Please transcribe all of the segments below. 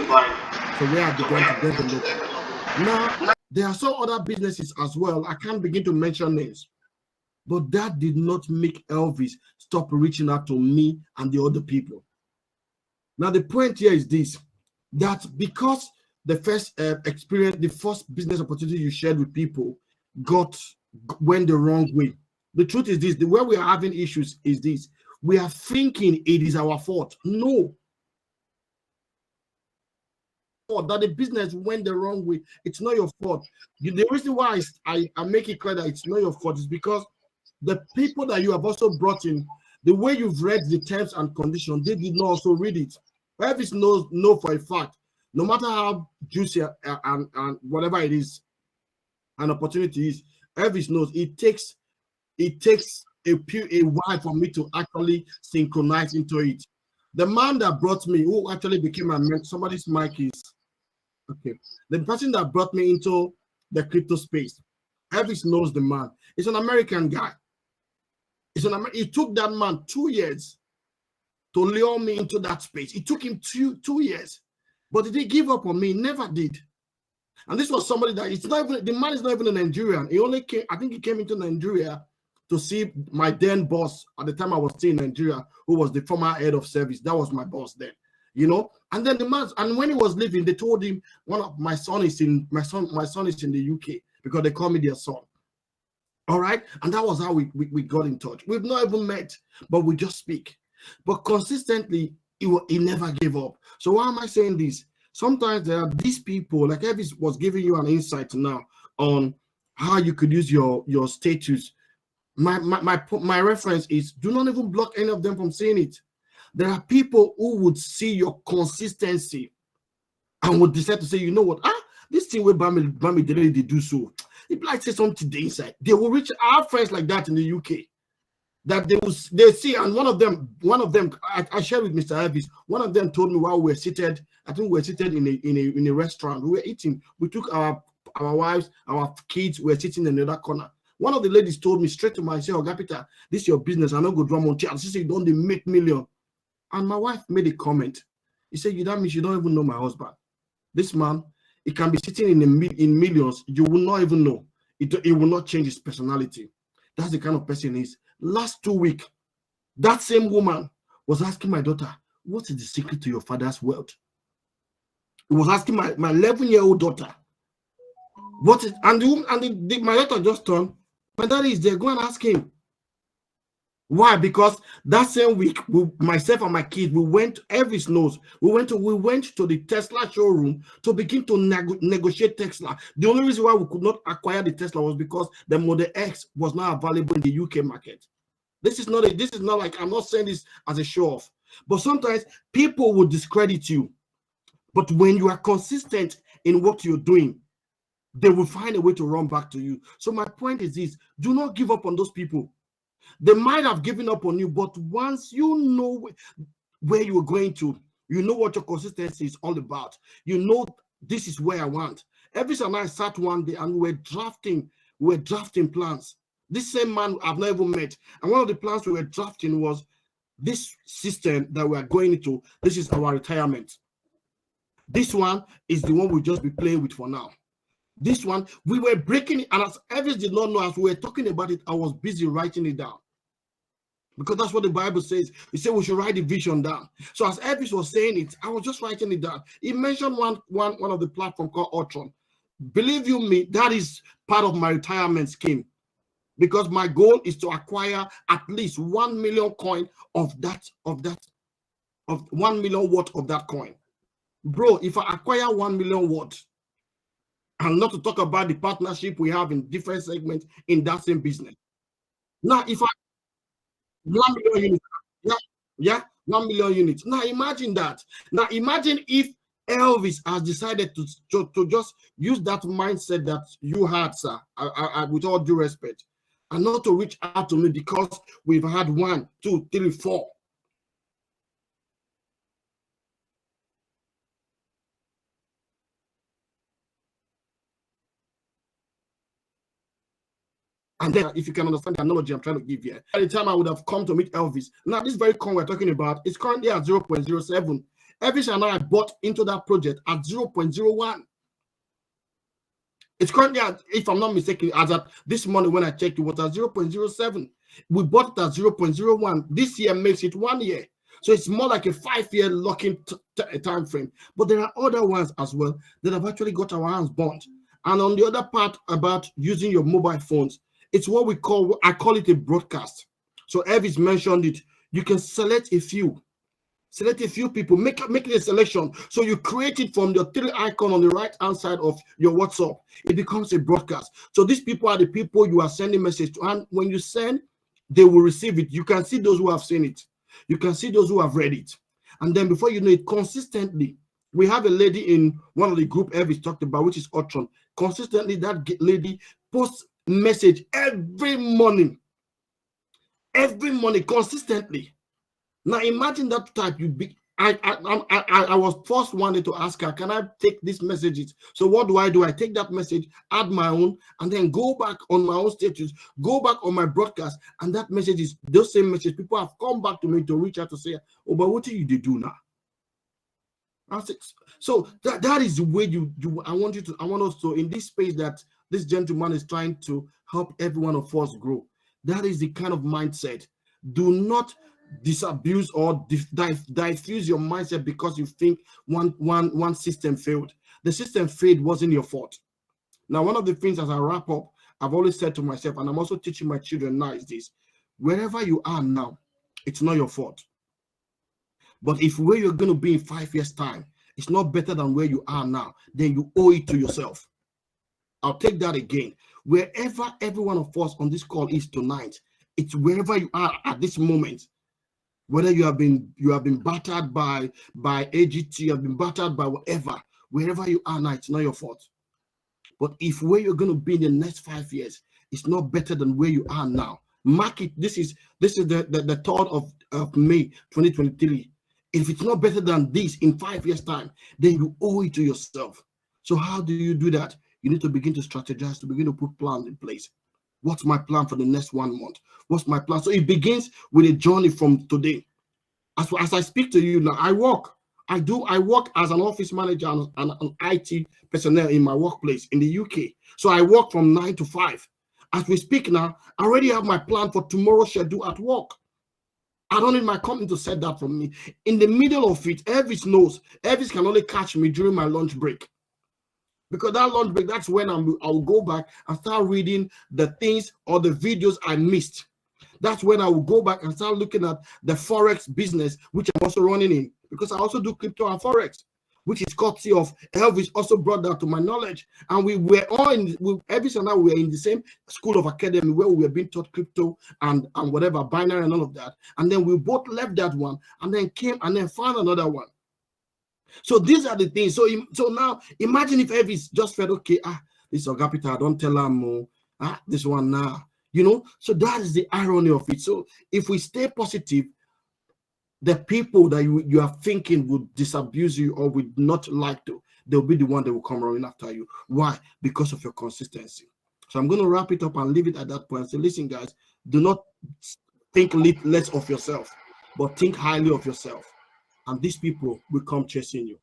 So where I began to develop. Now, there are some other businesses as well. I can't begin to mention names. But that did not make Elvis stop reaching out to me and the other people. Now, the point here is this, that because the first experience, the first business opportunity you shared with people went the wrong way. The truth is this, the way we are having issues is this. We are thinking it is our fault. No. That the business went the wrong way. It's not your fault. The reason why I make it clear that it's not your fault is because the people that you have also brought in, the way you've read the terms and conditions, they did not also read it. Elvis know for a fact, no matter how juicy and whatever it is, an opportunity is, Elvis knows it takes a while for me to actually synchronize into it. The man that brought me, who actually became a man, somebody's mic is okay. The person that brought me into the crypto space, Elvis knows the man. He's an American guy. It took that man 2 years to lure me into that space. It took him two years. But did he give up on me? Never did. And this was somebody that it's not even, the man is not even a Nigerian. He only came, I think he came into Nigeria to see my then boss at the time I was still in Nigeria, who was the former head of service. That was my boss then, you know. And then the man, and when he was leaving, they told him my son is in the UK because they call me their son. All right, and that was how we got in touch. We've not even met, but we just speak. But consistently, he never gave up. So why am I saying this? Sometimes there are these people, like Elvis was giving you an insight now on how you could use your status. My reference is, do not even block any of them from seeing it. There are people who would see your consistency and would decide to say, you know what, this thing where Bami they do so. If like say something the inside, they will reach our friends like that in the UK. That they see, and one of them, I shared with Mr. Elvis. One of them told me while we were seated, I think we were seated in a restaurant. We were eating. We took our wives, our kids. We were sitting in another corner. One of the ladies told me straight to my say, "Oga Peter, this is your business. I don't go drum on chair." She said, "You don't make million." And my wife made a comment. He said, "You that means you don't even know my husband. This man, he can be sitting in millions. You will not even know. It will not change his personality. That's the kind of person he is." Last 2 weeks, that same woman was asking my daughter, "What is the secret to your father's wealth?" He was asking my 11-year-old daughter, "What is?" And my daughter just turned. My daddy is there. Go and ask him. Why? Because that same week, myself and my kids, we went. Elvis knows. We went to the Tesla showroom to begin to negotiate Tesla. The only reason why we could not acquire the Tesla was because the Model X was not available in the UK market. This is not like, I'm not saying this as a show off, but sometimes people will discredit you. But when you are consistent in what you're doing, they will find a way to run back to you. So my point is this: do not give up on those people. They might have given up on you, but once you know where you're going to, you know what your consistency is all about. You know, this is where I want. Elvis and I sat one day and we were drafting plans. This same man I've never met. And one of the plans we were drafting was this system that we are going into. This is our retirement. This one is the one we'll just be playing with for now. This one, we were breaking it, and as Elvis did not know, as we were talking about it, I was busy writing it down. Because that's what the Bible says. It said we should write the vision down. So as Elvis was saying it, I was just writing it down. He mentioned one of the platforms called 𝗟𝗘𝗚𝗜𝗧. Believe you me, that is part of my retirement scheme. Because my goal is to acquire at least 1 million coin of 1 million worth of that coin. Bro, if I acquire 1 million worth, and not to talk about the partnership we have in different segments in that same business. Now, if 1 million units, 1 million units. Now, imagine that. Now, imagine if Elvis has decided to just use that mindset that you had, sir, with all due respect, and not to reach out to me because we've had 1, 2, 3, 4. And then, if you can understand the analogy I'm trying to give here, by the time I would have come to meet Elvis, now this very coin we're talking about is currently at 0.07. Elvis and I bought into that project at 0.01. It's currently at, if I'm not mistaken, as at this morning when I checked, it was at 0.07. We bought it at 0.01. This year makes it 1 year. So it's more like a 5-year locking time frame. But there are other ones as well that have actually got our hands burnt. And on the other part about using your mobile phones, it's what we call, I call it a broadcast. So Elvis mentioned it. You can select a few. Select a few people, make it a selection. So you create it from the 3 icon on the right hand side of your WhatsApp. It becomes a broadcast. So these people are the people you are sending message to. And when you send, they will receive it. You can see those who have seen it. You can see those who have read it. And then before you know it, consistently, we have a lady in one of the group Elvis talked about, which is 𝗟𝗘𝗚𝗜𝗧. Consistently, that lady posts message every morning, consistently. Now imagine that type you be. I was first wanted to ask her, can I take these messages? So what do? I take that message, add my own, and then go back on my own status, go back on my broadcast, and that message is those same message. People have come back to me to reach out to say, oh, but what do you do now? So that is the way you I want us to, in this space that this gentleman is trying to help every one of us grow. That is the kind of mindset. Do not disabuse or diffuse your mindset because you think one system failed. The system failed wasn't your fault. Now, one of the things as I wrap up, I've always said to myself, and I'm also teaching my children now, is this: wherever you are now, it's not your fault. But if where you're going to be in 5 years' time, it's not better than where you are now, then you owe it to yourself. I'll take that again. Wherever every one of us on this call is tonight, it's wherever you are at this moment. Whether you have been battered by AGT, you have been battered by whatever, wherever you are now, it's not your fault. But if where you're going to be in the next 5 years, it's not better than where you are now, mark it. This is the 3rd of May 2023. If it's not better than this in 5 years' time, then you owe it to yourself. So how do you do that? You need to begin to strategize, to begin to put plans in place. What's my plan for the next 1 month? What's my plan? So it begins with a journey from today. As I speak to you now, I work as an office manager and an IT personnel in my workplace in the UK. So I work from 9 to 5. As we speak now, I already have my plan for tomorrow's schedule at work. I don't need my company to set that for me. In the middle of it, Elvis knows. Elvis can only catch me during my lunch break. Because that lunch break, that's when I'll go back and start reading the things or the videos I missed. That's when I will go back and start looking at the Forex business, which I'm also running in. Because I also do crypto and Forex, which is courtesy of Elvis, also brought that to my knowledge. And we were all Elvis and I were in the same school of academy where we were being taught crypto and whatever, binary and all of that. And then we both left that one and then came and then found another one. So these are the things. So now imagine if Elvis just felt, okay, this is 𝗟𝗘𝗚𝗏, I don't tell him, this one now, So that is the irony of it. So if we stay positive, the people that you are thinking would disabuse you or would not like to, they'll be the one that will come running after you. Why? Because of your consistency. So I'm going to wrap it up and leave it at that point. So listen, guys, do not think less of yourself, but think highly of yourself. And these people will come chasing you.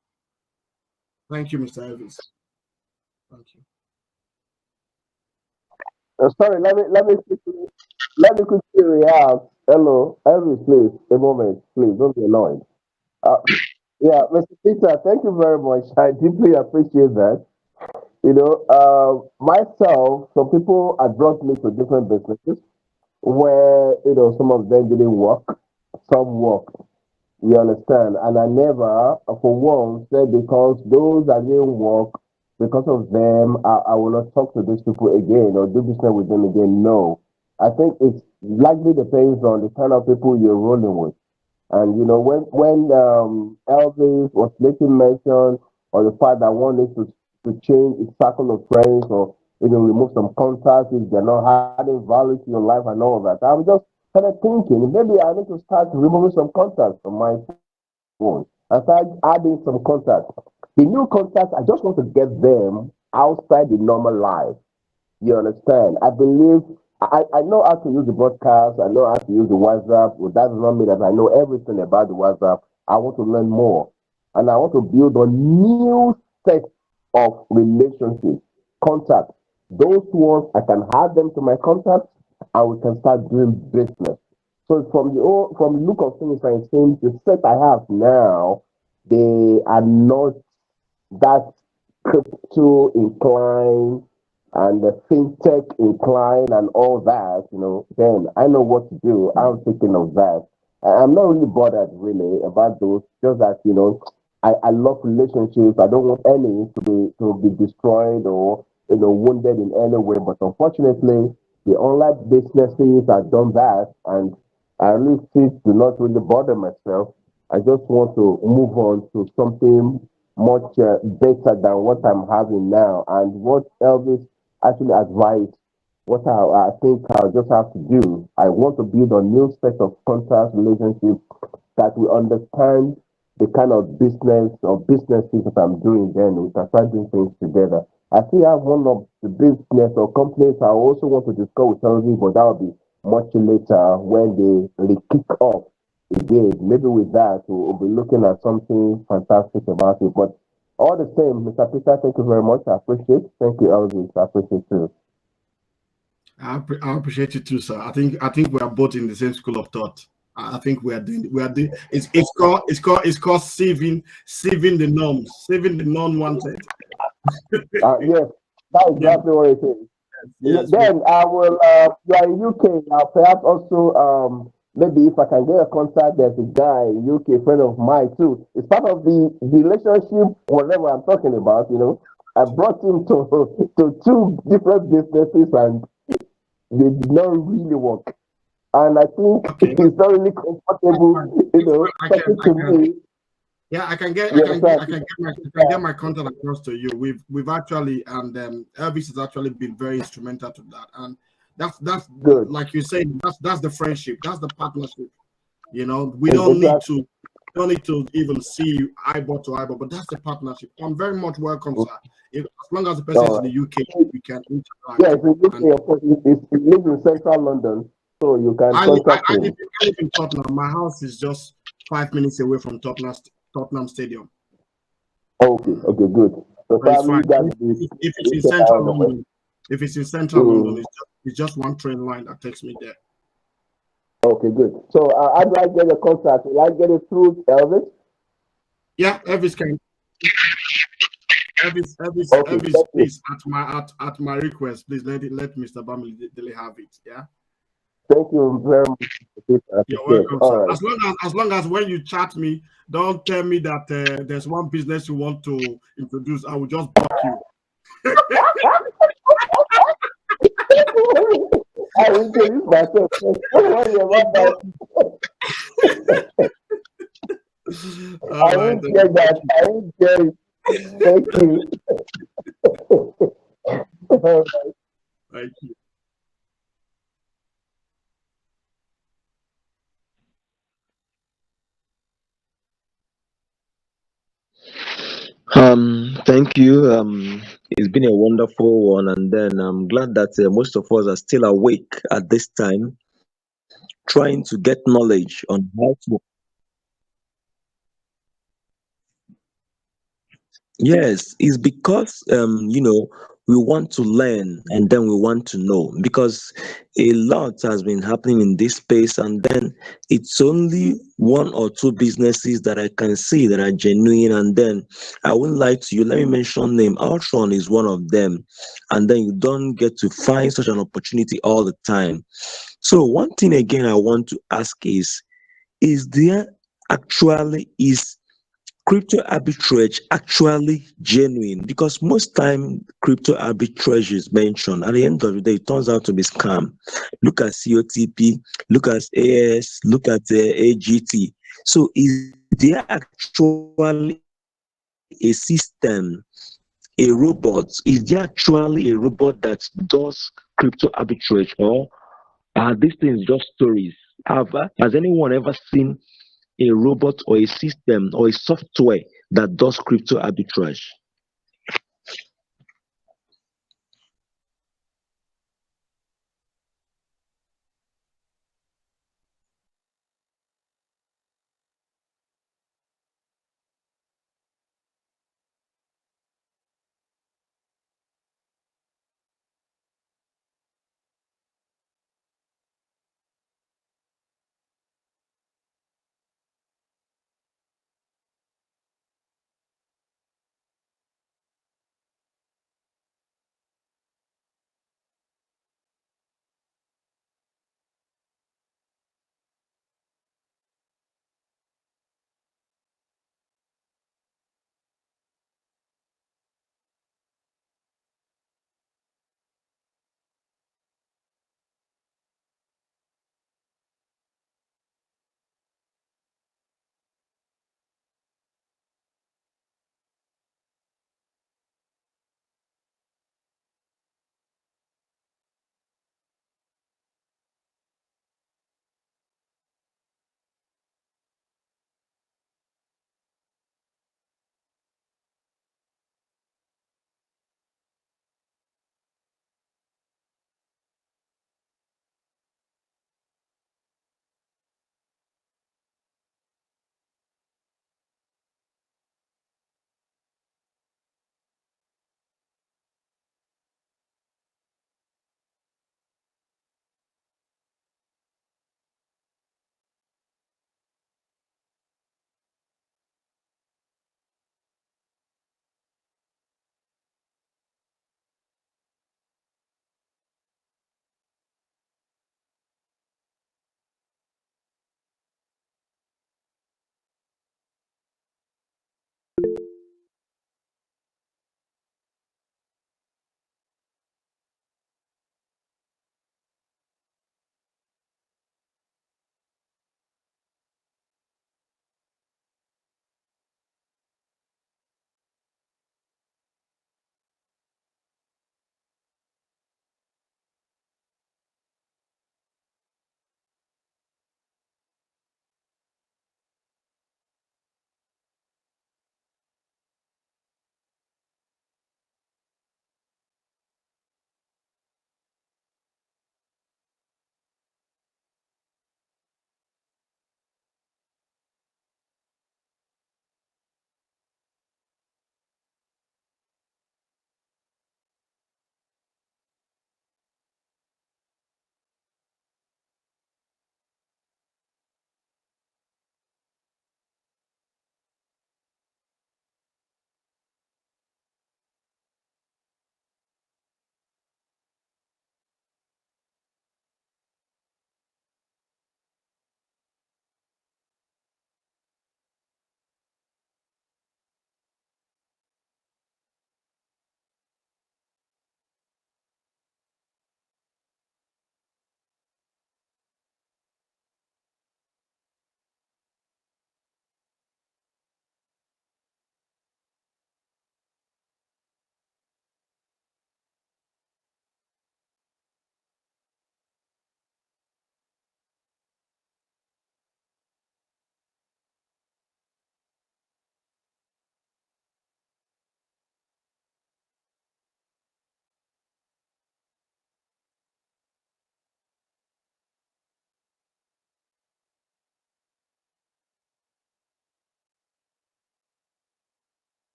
Thank you, Mr. Elvis. Thank you. Sorry, let me quickly react. Hello, Elvis, please, a moment, please, don't be annoyed. Yeah, Mr. Peter, thank you very much. I deeply appreciate that. Myself, some people had brought me to different businesses where, some of them didn't work, some worked. You understand? And I never, for once, said because those that didn't work, because of them, I will not talk to these people again or do business with them again. No. I think it likely depends on the kind of people you're rolling with. And, when Elvis was making mention of the fact that one needs to change its circle of friends or, remove some contacts if they're not adding value to your life and all of that, I was just kind of thinking, maybe I need to start removing some contacts from my phone and start adding some contacts. The new contacts, I just want to get them outside the normal life. You understand? I believe I know how to use the broadcast. I know how to use the WhatsApp. Well, that does not mean that I know everything about the WhatsApp. I want to learn more. and I want to build a new set of relationships, contacts. Those ones I can add them to my contacts, and we can start doing business. So from the look of things, I think the set I have now, they are not that crypto inclined and the fintech incline and all that, then I know what to do. I'm thinking of that. I'm not really bothered really about those, just that, I love relationships. I don't want any to be destroyed or wounded in any way. But unfortunately, the online businesses have done that, and I really do not really bother myself. I just want to move on to something much better than what I'm having now. And what Elvis actually advised, what I think I'll just have to do, I want to build a new set of contacts, relationships that we understand the kind of business or businesses that I'm doing, then we can start doing things together. I still have one of the business or companies I also want to discuss with Elvis, but that will be much later when they kick off again. Maybe with that, we'll be looking at something fantastic about it. But all the same, Mr. Peter, thank you very much. I appreciate it. Thank you, Elvis. I appreciate it too. I appreciate it too, sir. I think we are both in the same school of thought. I think we are doing. It's called saving the norms, saving the non-wanted. Yes, that's Yeah, exactly what it is. yes. Then I will. You are in UK. Perhaps also maybe if I can get a contact, there's a guy in UK, friend of mine too. It's part of the relationship, whatever I'm talking about. I brought him to two different businesses, and they did not really work. And I think Okay, he's not really that's comfortable, fine. It's fine. talking to me. Yeah, I can get, I You can get, understand? I can get my contact across to you. We've actually, and Elvis has actually been very instrumental to that, and that's Good. like you say, that's the friendship, that's the partnership. We Exactly. don't need to even see eyeball to eyeball, but that's the partnership. I'm very much welcome, sir. As long as the person is All in the UK, right. we can interact. Yes, in And UK, of course, he lives in central London, so you can contact I him. live in Tottenham. My house is just 5 minutes away from Tottenham Stadium. Okay, okay, good. So So it's probably fine. you guys If, will be if it's in reaching central out the way. London, if it's in central London, Mm, it's just one train line that takes me there. okay, good. So how do I get your contact? Will I get it through Elvis? Yeah, Okay, Elvis, thank you. please at my request, please let Mr. Bamili have it. Yeah, Thank you very much. I you're appreciate it. welcome, All sir. right. As long as when you chat me, don't tell me that there's one business you want to introduce. I will just block you. I will introduce myself. Don't worry So about don't. that. All I right, won't get thank that. you. I won't get it. Thank you. Thank you. Thank you. It's been a wonderful one, and then I'm glad that most of us are still awake at this time, trying to get knowledge on how to. Yes, it's because we want to learn and then we want to know because a lot has been happening in this space, and then it's only one or two businesses that I can see that are genuine, and then I won't lie to you. Let me mention name. Altron is one of them, and then you don't get to find such an opportunity all the time. So one thing again I want to ask is there actually is crypto arbitrage actually genuine? Because most time crypto arbitrage is mentioned, at the end of the day it turns out to be scam. Look at COTP, look at AS, look at AGT. So is there actually a system, a robot? Is there actually a robot that does crypto arbitrage, or are these things just stories? Has anyone ever seen a robot or a system or a software that does crypto arbitrage?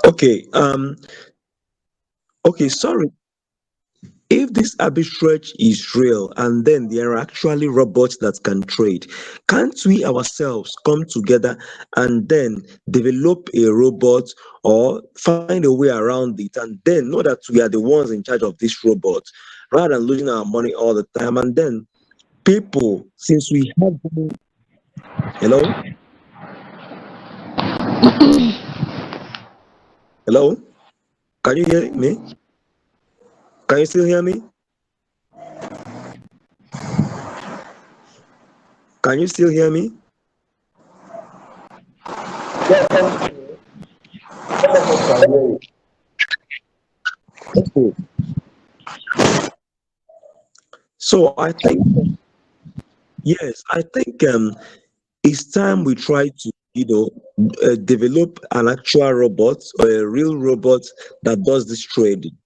Okay. Okay. Sorry. If this arbitrage is real and then there are actually robots that can trade, can't we ourselves come together and then develop a robot or find a way around it and then know that we are the ones in charge of this robot rather than losing our money all the time? And then people, since we have hello, hello, can you hear me? Can you still hear me? Can you still hear me? Yes, some of us can hear you. Okay. So I think yes, I think it's time we try to, develop an actual robot or a real robot that does this trading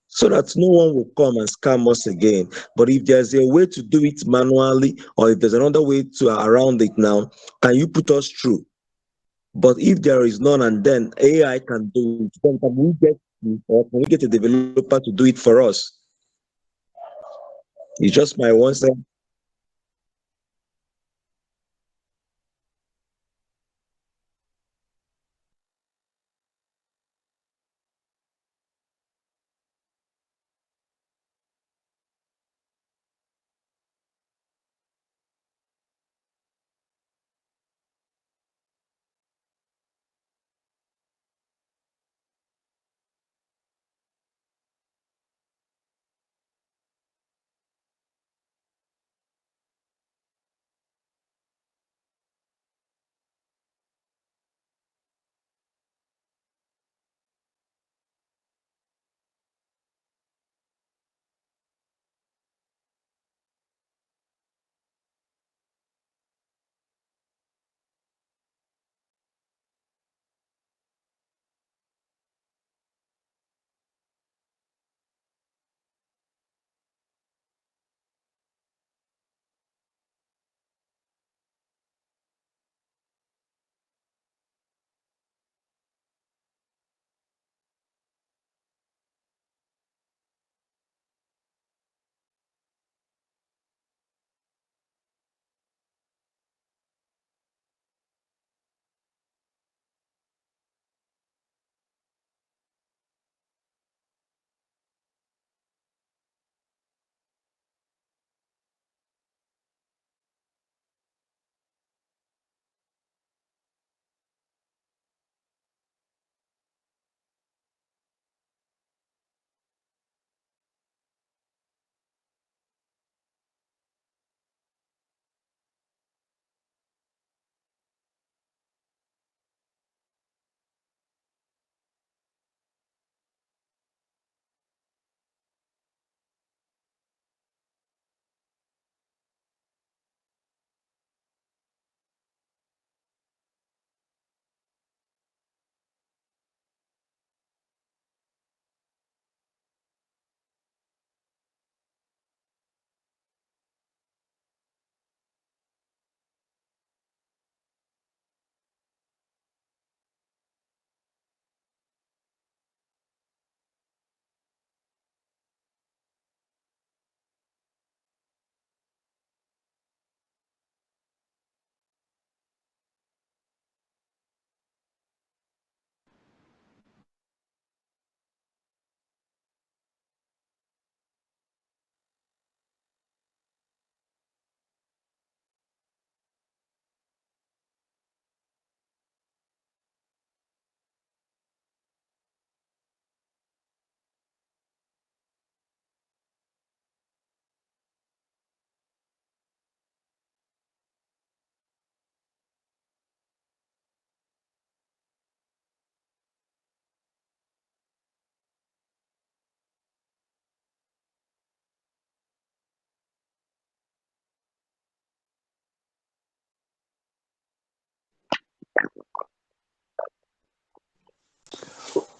so that no one will come and scam us again. But if there's a way to do it manually or if there's another way to around it now, can you put us through? But if there is none and then AI can do it, then can we get or can we get a developer to do it for us? It's just my one cent.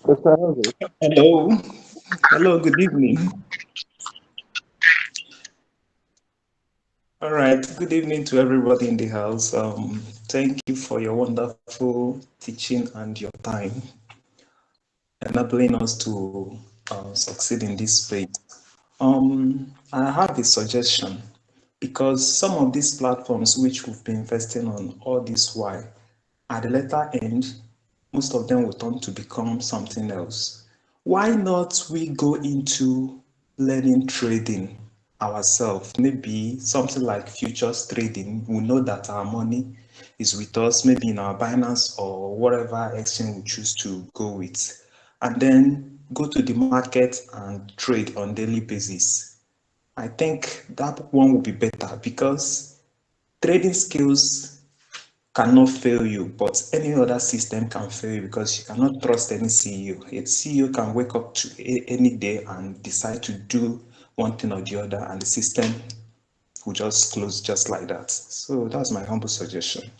Mr. Jose, Hello. Hello, good evening. All right, good evening to everybody in the house. Thank you for your wonderful teaching and your time. enabling us to succeed in this space. I have a suggestion, because some of these platforms which we've been investing on all this while, at the later end, most of them will turn to become something else. Why not we go into learning trading ourselves? Maybe something like futures trading. We know that our money is with us, maybe in our Binance or whatever exchange we choose to go with, and then go to the market and trade on daily basis. I think that one will be better, because trading skills cannot fail you, but any other system can fail you, because you cannot trust any CEO. A CEO can wake up to any day and decide to do one thing or the other, and the system will just close just like that. So that's my humble suggestion.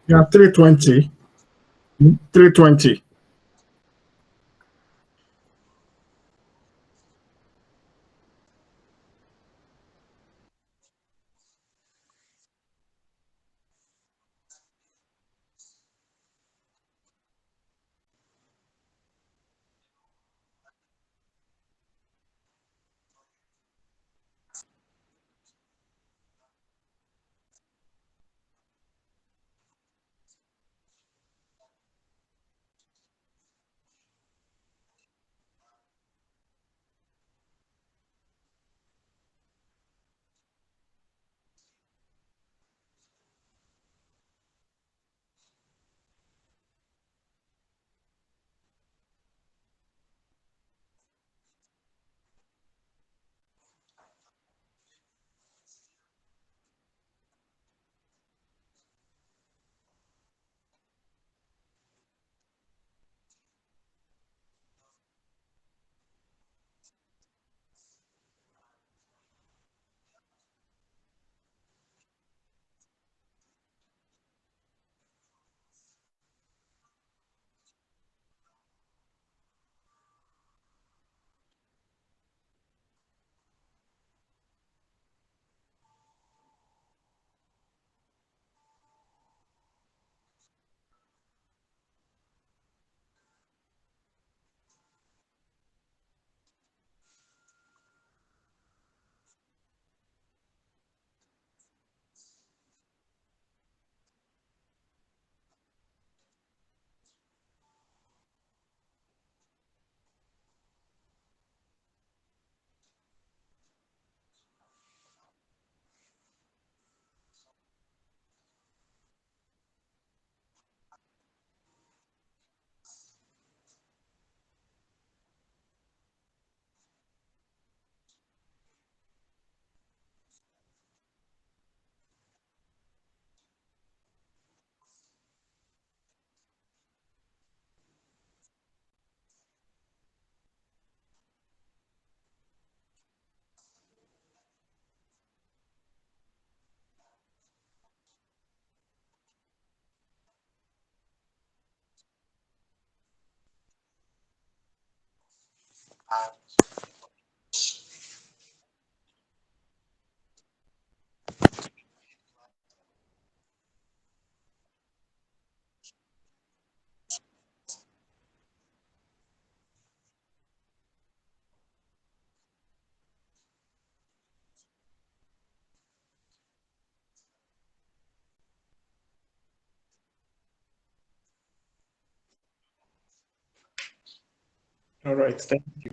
Yeah, 320. 320. All right, thank you.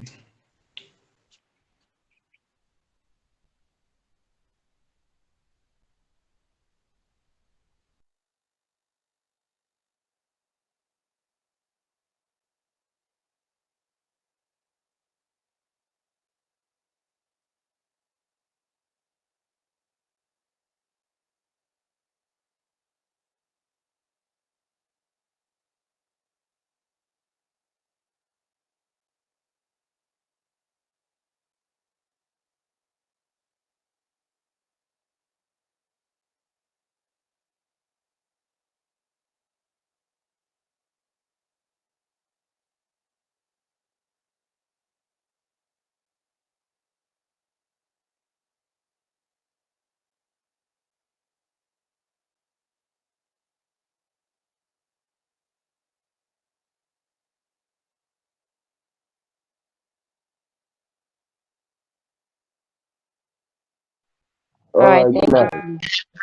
All right, good night.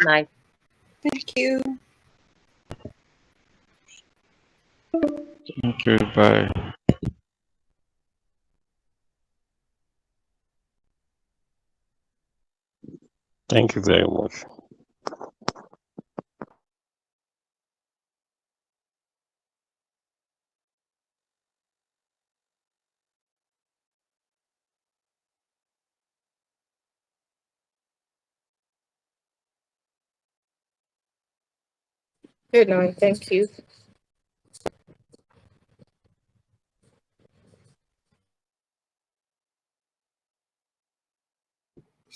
Nice. Thank you. Thank you. Bye. Thank you very much. Good night. Thank you.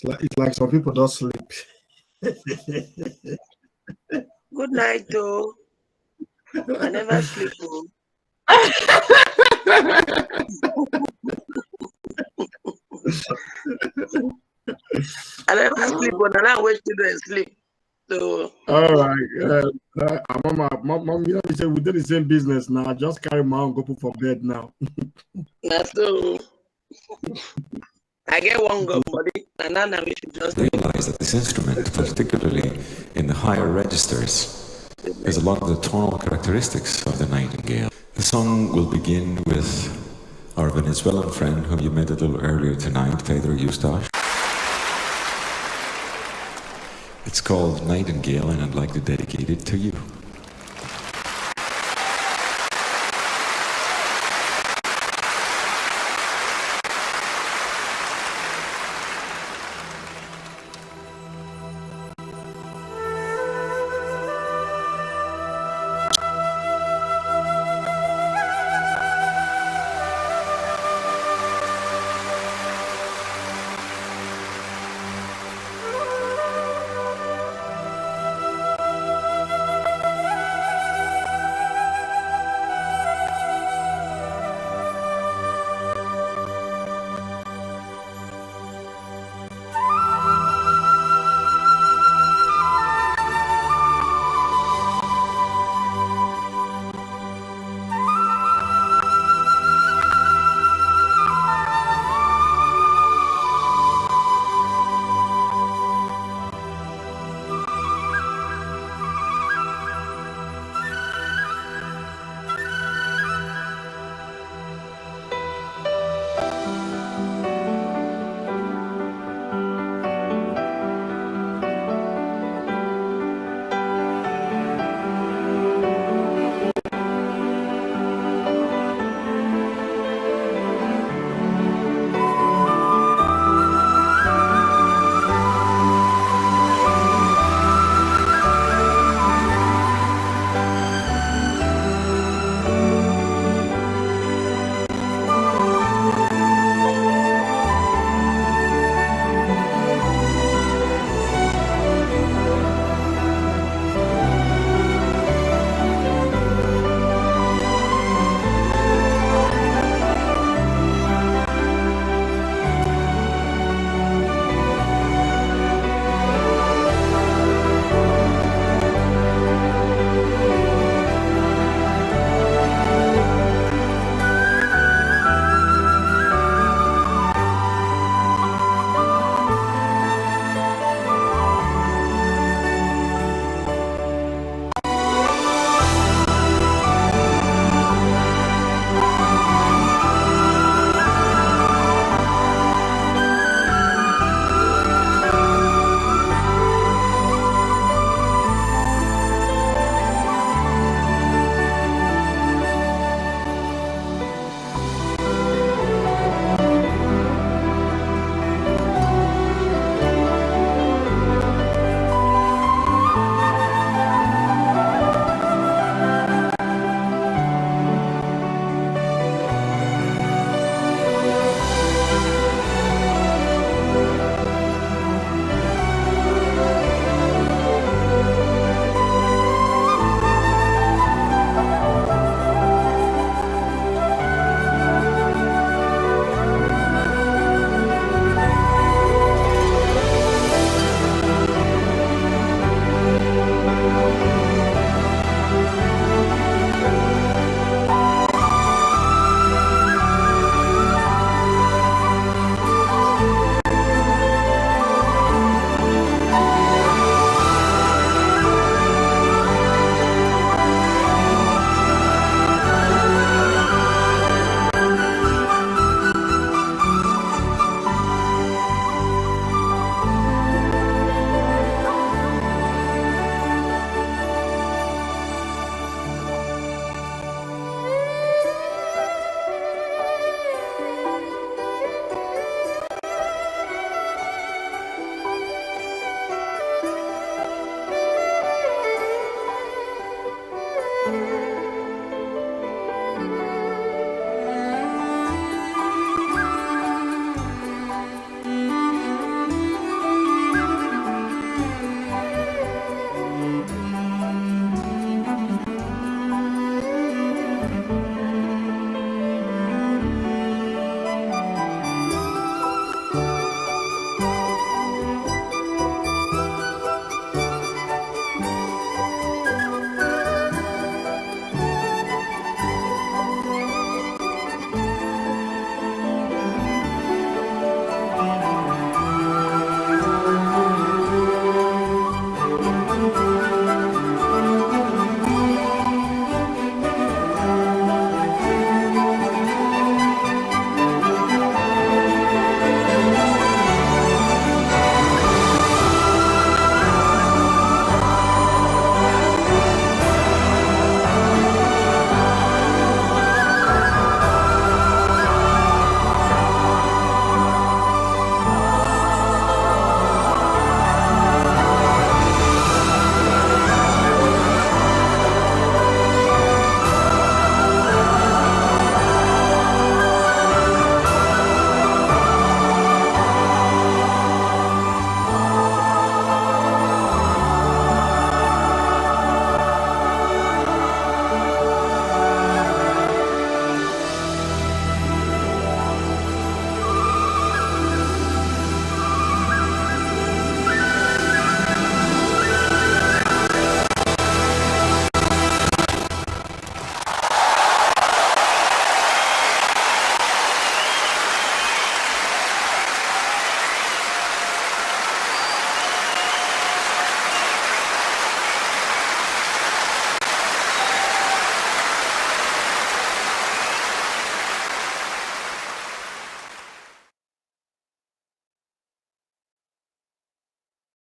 It's like some people don't sleep. Good night, though. I never sleep. Oh. I never sleep, but I now wait till they sleep. So. All right. Mom, you know, they say we do the same business now. Just carry my own, go put for bed now. That's so. I get one gun body, and now we should just realize that this instrument, particularly in the higher registers, has a lot of the tonal characteristics of the nightingale. The song will begin with our Venezuelan friend whom you met a little earlier tonight, 𝗣𝗟𝗔𝗧𝗙𝗢𝗥𝗠. It's called Nightingale, and I'd like to dedicate it to you.